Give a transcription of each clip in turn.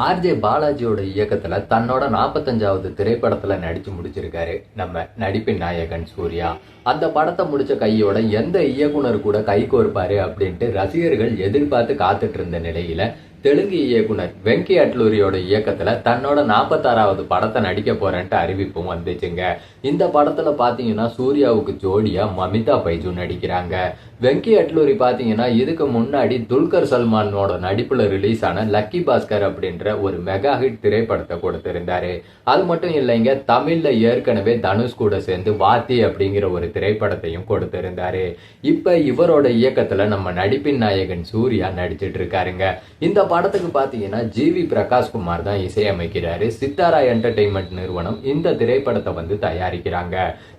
RJ பாலாஜியோட இயக்கத்துல தன்னோட 45வது திரைப்படத்துல நடிச்சு முடிச்சிருக்காரு நம்ம நடிப்பின் நாயகன் சூர்யா. அந்த படத்தை முடிச்ச கையோட எந்த இயக்குனர் கூட கை கோர்ப்பாரு அப்படின்ட்டு ரசிகர்கள் எதிர்பார்த்து காத்துட்டு இருந்த நிலையில தெலுங்கு இயக்குனர் வெங்கி அட்லூரியோட இயக்கத்துல தன்னோட 46வது படத்தை நடிக்க போறேன்ட்டு அறிவிப்பும் வந்துச்சுங்க. இந்த படத்துல பாத்தீங்கன்னா சூர்யாவுக்கு ஜோடியா மமிதா பைஜு நடிக்கிறாங்க. வெங்கி அட்லூரி பாத்தீங்கன்னா இதுக்கு முன்னாடி துல்கர் சல்மானோட நடிப்புல ரிலீஸ் ஆன லக்கி பாஸ்கர் அப்படின்ற ஒரு மெகா ஹிட் திரைப்படத்தை கொடுத்திருந்தாரு. அது மட்டும் இல்லைங்க, தமிழ்ல ஏற்கனவே தனுஷ் கூட சேர்ந்து வாத்தி அப்படிங்கிற ஒரு திரைப்படத்தையும் கொடுத்திருந்தாரு. இப்ப இவரோட இயக்கத்துல நம்ம நடிப்பின் நாயகன் சூர்யா நடிச்சிட்டு இருக்காருங்க. இந்த படத்துக்கு பாத்தீங்கன்னா ஜிவி பிரகாஷ் குமார் தான் இசையமைக்கிறாரு. சித்தாரா என்டர்டெயின்மெண்ட் நிறுவனம் இந்த திரைப்படத்தை வந்து தயாரிக்கிறாங்க.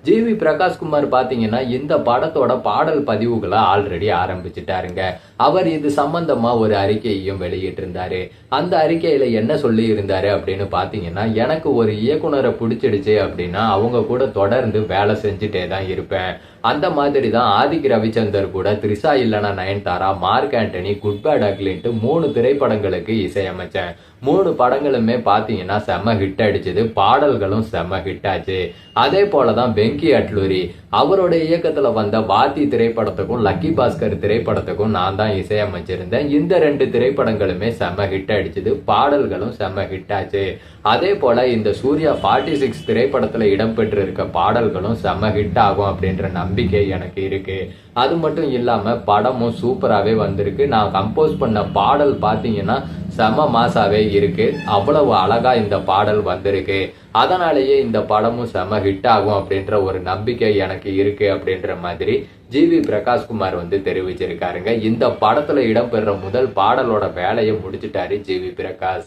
ஜிவி பிரகாஷ் குமார் பாத்தீங்கன்னா இந்த படத்தோட பாடல் பதிவுகளை ஆல்ரெடி ஆரம்பிச்சுட்டாருங்க. அவர் இது சம்பந்தமா ஒரு அறிக்கையையும் வெளியிட்டிருந்தாரு. அந்த அறிக்கையில என்ன சொல்லி இருந்தாரு அப்படின்னு பாத்தீங்கன்னா, எனக்கு ஒரு இயக்குனரை பிடிச்சிடுச்சு அப்படின்னா அவங்க கூட தொடர்ந்து வேலை செஞ்சுட்டே தான் இருப்பேன். அந்த மாதிரி தான் ஆதிக் ரவிச்சந்தர் கூட த்ரிஷா இல்லனா Nayanthara, Mark Antony, Good Bad அக்லின்ட்டு 3 திரைப்படங்களுக்கு இசையமைச்சேன். 3 படங்களுமே பாத்தீங்கன்னா செம்ம ஹிட் அடிச்சது. பாடல்களும் செம்ம ஹிட் ஆச்சு. அதே போலதான் வெங்கி அட்லூரி அவரோட இயக்கத்துல வந்த வாத்தி திரைப்படத்துக்கும் லக்கி பாஸ்கர் திரைப்படத்துக்கும் நான் தான் இசையமைச்சிருந்தேன். இந்த 2 திரைப்படங்களுமே செம்ம ஹிட் அடிச்சது. பாடல்களும் செம்ம ஹிட் ஆச்சு. அதே போல இந்த சூர்யா 46 திரைப்படத்துல இடம்பெற்று இருக்க பாடல்களும் செம்ம ஹிட் ஆகும் அப்படின்ற நம்பிக்கை எனக்கு இருக்கு. அது மட்டும் இல்லாம படமும் சூப்பராகவே வந்திருக்கு. நான் கம்போஸ் பண்ண பாடல் பாத்தீங்கன்னா செம மாசாவே இருக்கு. அவ்வளவு அழகா இந்த பாடல் வந்திருக்கு. அதனாலேயே இந்த படமும் செம ஹிட் ஆகும் அப்படின்ற ஒரு நம்பிக்கை எனக்கு இருக்கு அப்படின்ற மாதிரி ஜிவி பிரகாஷ் குமார் வந்து தெரிவிச்சிருக்காருங்க. இந்த படத்துல இடம்பெற முதல் பாடலோட வேலையை முடிச்சிட்டாரு ஜிவி பிரகாஷ்.